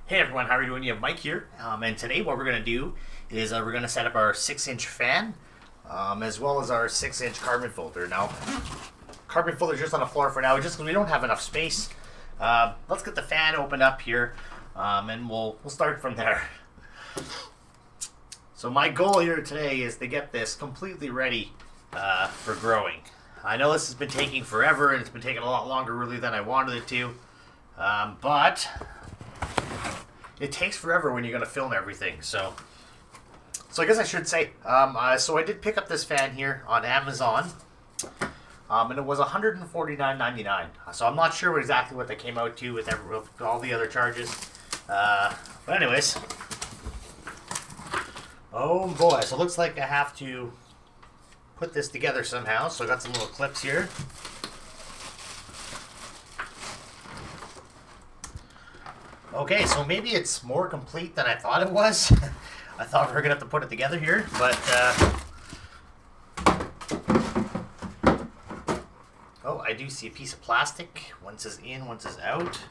Hey everyone, how are you doing? You have Mike here, and today what we're going to do is we're going to set up our 6-inch fan, as well as our 6-inch carbon filter. Now, carbon filter is just on the floor for now, just because we don't have enough space. Let's get the fan opened up here, and we'll start from there. So my goal here today is to get this completely ready for growing. I know this has been taking forever, and it's been taking a lot longer really than I wanted it to, but it takes forever when you're going to film everything. So I guess I should say, so I did pick up this fan here on Amazon, and it was $149.99. So I'm not sure exactly what they came out to with all the other charges. But anyways, oh boy, so it looks like I have to put this together somehow. So I got some little clips here. Okay, so maybe it's more complete than I thought it was. I thought we were going to have to put it together here, but... Oh, I do see a piece of plastic. One says in, one says out.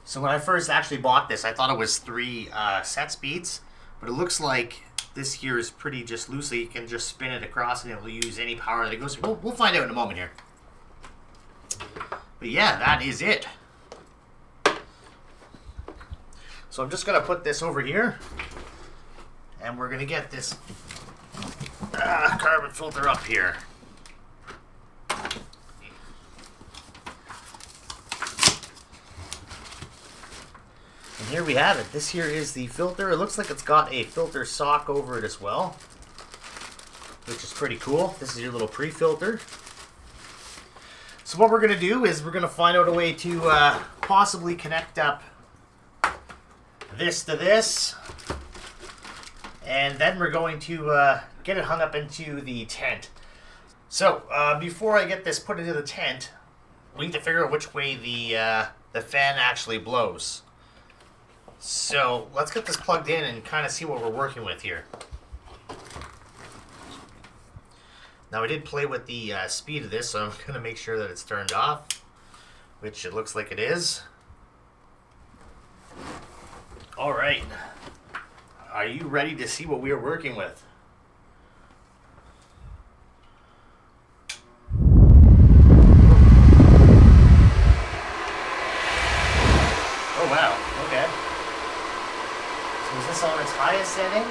So when I first actually bought this, I thought it was 3 set speeds, but it looks like this here is pretty just loosely. You can just spin it across and it will use any power that it goes through. We'll find out in a moment here. But yeah, that is it. So I'm just going to put this over here, and we're going to get this carbon filter up here. And here we have it. This here is the filter. It looks like it's got a filter sock over it as well, which is pretty cool. This is your little pre-filter. So what we're going to do is we're going to find out a way to possibly connect up this to this, and then we're going to get it hung up into the tent. So before I get this put into the tent, we need to figure out which way the fan actually blows. So let's get this plugged in and kind of see what we're working with here. Now I did play with the speed of this, so I'm going to make sure that it's turned off, which it looks like it is. Alright, are you ready to see what we are working with? Oh wow, okay. So is this on its highest setting?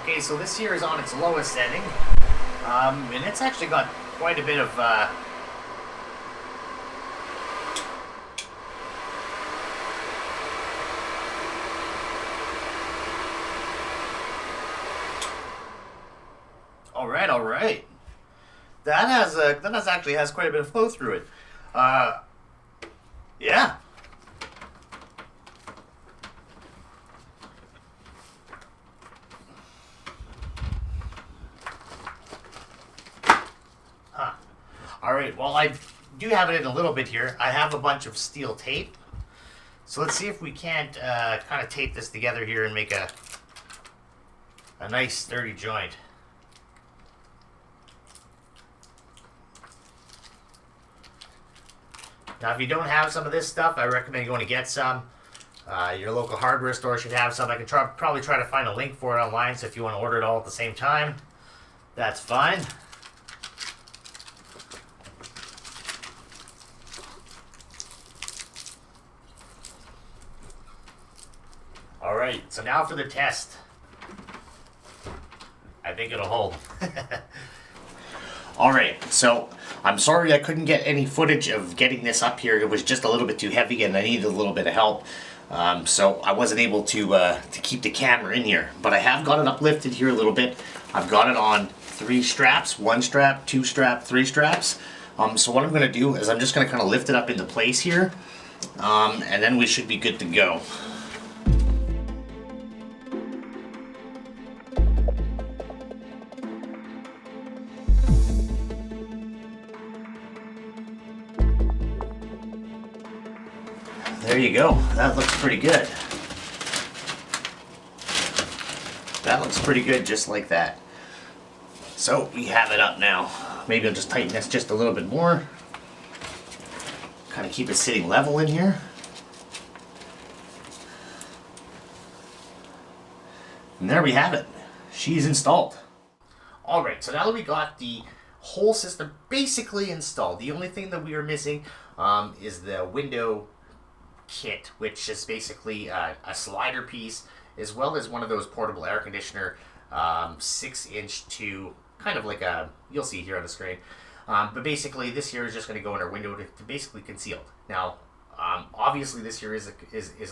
Okay, so this here is on its lowest setting, and it's actually got quite a bit of all right. That actually has quite a bit of flow through it. Yeah. Alright, well I do have it in a little bit here. I have a bunch of steel tape. So let's see if we can't kind of tape this together here and make a nice sturdy joint. Now if you don't have some of this stuff, I recommend going to get some. Your local hardware store should have some. I can probably try to find a link for it online, so if you want to order it all at the same time, that's fine. Alright, so now for the test. I think it'll hold. Alright, so I'm sorry I couldn't get any footage of getting this up here. It was just a little bit too heavy and I needed a little bit of help. So I wasn't able to keep the camera in here. But I have got it uplifted here a little bit. I've got it on 3 straps, 1 strap, 2 strap, 3 straps. So what I'm going to do is I'm just going to kind of lift it up into place here. And then we should be good to go. There you go. That looks pretty good. That looks pretty good just like that. So we have it up now. Maybe I'll just tighten this just a little bit more. Trying to keep it sitting level in here. And there we have it. She's installed. Alright, so now that we got the whole system basically installed, the only thing that we are missing is the window kit, which is basically a slider piece, as well as one of those portable air conditioner 6-inch to kind of like a, you'll see here on the screen. But basically this here is just going to go in our window to basically conceal. Now, obviously this here is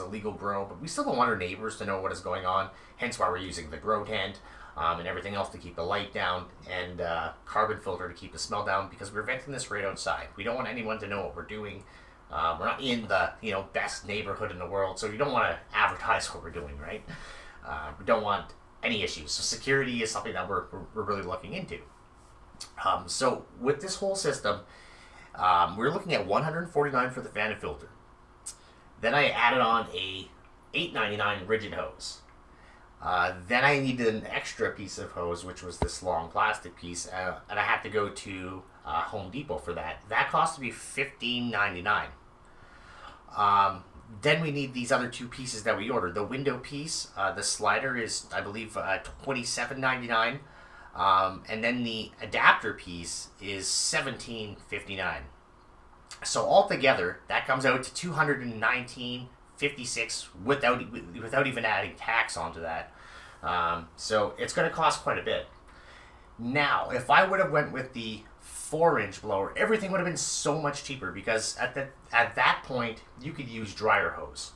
a legal grow, but we still don't want our neighbors to know what is going on, hence why we're using the grow tent and everything else to keep the light down, and carbon filter to keep the smell down, because we're venting this right outside. We don't want anyone to know what we're doing. We're not in the best neighborhood in the world, so you don't want to advertise what we're doing, right? We don't want any issues. So security is something that we're really looking into. So with this whole system, we're looking at $149 for the fan and filter. Then I added on a $8.99 rigid hose. Then I needed an extra piece of hose, which was this long plastic piece, and I had to go to Home Depot for that. That cost me $15.99. Then we need these other two pieces that we ordered. The window piece, the slider is, I believe, $27.99. And then the adapter piece is $17.59. So altogether, that comes out to $219.56 without even adding tax onto that. So it's going to cost quite a bit. Now, if I would have went with the 4-inch blower, everything would have been so much cheaper, because at that point you could use dryer hose.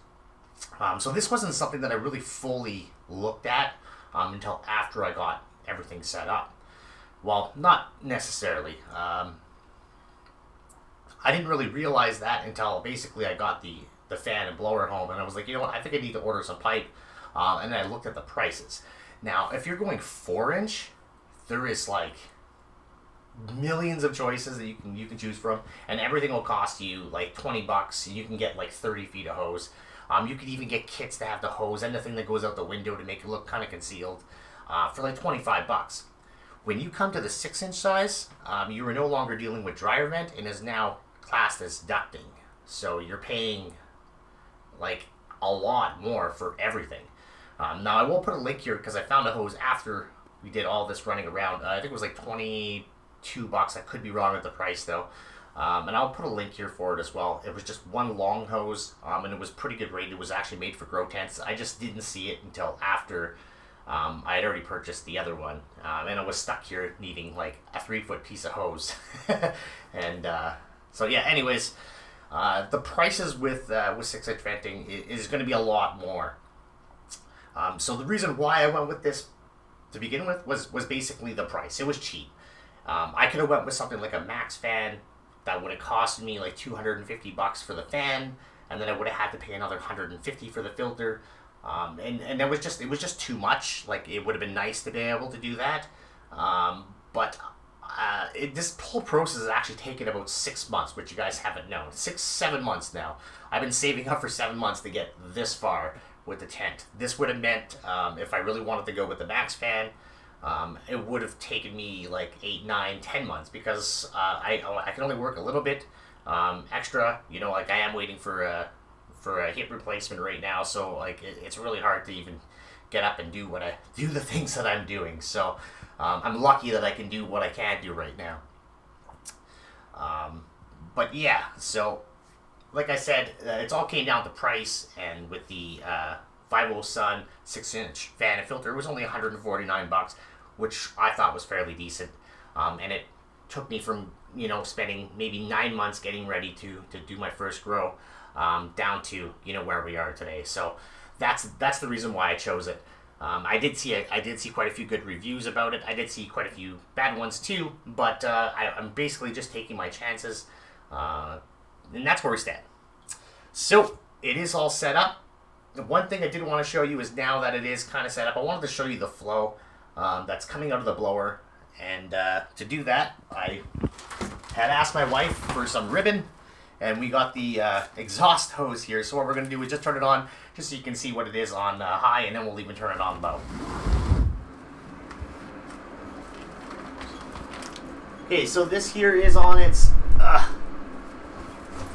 So this wasn't something that I really fully looked at until after I got everything set up. Well, not necessarily. I didn't really realize that until basically I got the fan and blower home, and I was like, you know what, I think I need to order some pipe. And then I looked at the prices. Now, if you're going 4-inch, there is like millions of choices that you can choose from, and everything will cost you like $20, and you can get like 30 feet of hose. You could even get kits to have the hose and the thing that goes out the window to make it look kind of concealed for like $25. When you come to the 6-inch size, you are no longer dealing with dryer vent, and is now classed as ducting. So you're paying like a lot more for everything. Now I will put a link here, because I found a hose after we did all this running around. I think it was like $22. I could be wrong with the price though. And I'll put a link here for it as well. It was just one long hose, and it was pretty good rate. It was actually made for grow tents. I just didn't see it until after I had already purchased the other one, and I was stuck here needing like a 3-foot piece of hose. And so yeah, anyways, the prices with 6-inch venting is going to be a lot more. So the reason why I went with this to begin with was basically the price. It was cheap. I could have went with something like a Max fan that would have cost me like $250 for the fan, and then I would have had to pay another $150 for the filter. And it was just too much. Like, it would have been nice to be able to do that. But this whole process has actually taken about 6 months, which you guys haven't known. 7 months now. I've been saving up for 7 months to get this far with the tent. This would have meant, if I really wanted to go with the Max fan, it would have taken me like 8, 9, 10 months, because I can only work a little bit extra. Like, I am waiting for a hip replacement right now, so like it's really hard to even get up and do the things that I'm doing. So I'm lucky that I can do what I can do right now. But yeah, so like I said, it's all came down to price, and with the Vivosun 6-inch fan and filter, it was only $149, which I thought was fairly decent. And it took me from spending maybe 9 months getting ready to do my first grow, down to where we are today. So that's the reason why I chose it. I did see quite a few good reviews about it. I did see quite a few bad ones too, but I'm basically just taking my chances, and that's where we stand. So it is all set up. The one thing I did want to show you is, now that it is kind of set up, I wanted to show you the flow that's coming out of the blower. And to do that, I had asked my wife for some ribbon, and we got the exhaust hose here. So what we're going to do is just turn it on, just so you can see what it is on high, and then we'll even turn it on low. Okay, so this here is on its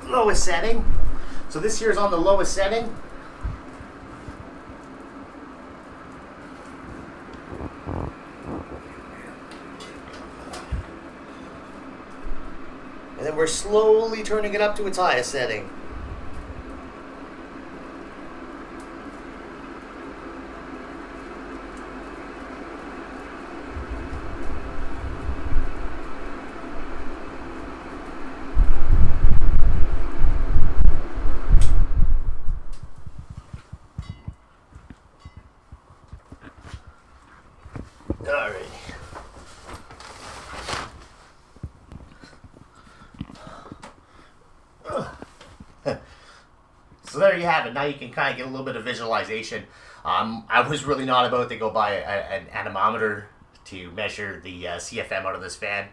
lowest setting. So this here is on the lowest setting. And then we're slowly turning it up to its highest setting. Alright. So there you have it. Now you can kind of get a little bit of visualization. I was really not about to go buy an anemometer to measure the CFM out of this fan.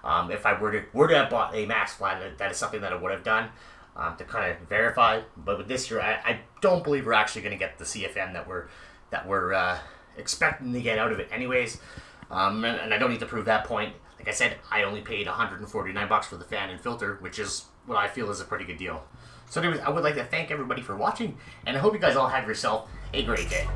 If I were to have bought a max fan, that is something that I would have done to kind of verify. But with this year, I don't believe we're actually going to get the CFM that we're expecting to get out of it anyways. And I don't need to prove that point. Like I said, I only paid $149 for the fan and filter, which is what I feel is a pretty good deal. So anyways, I would like to thank everybody for watching, and I hope you guys all have yourself a great day.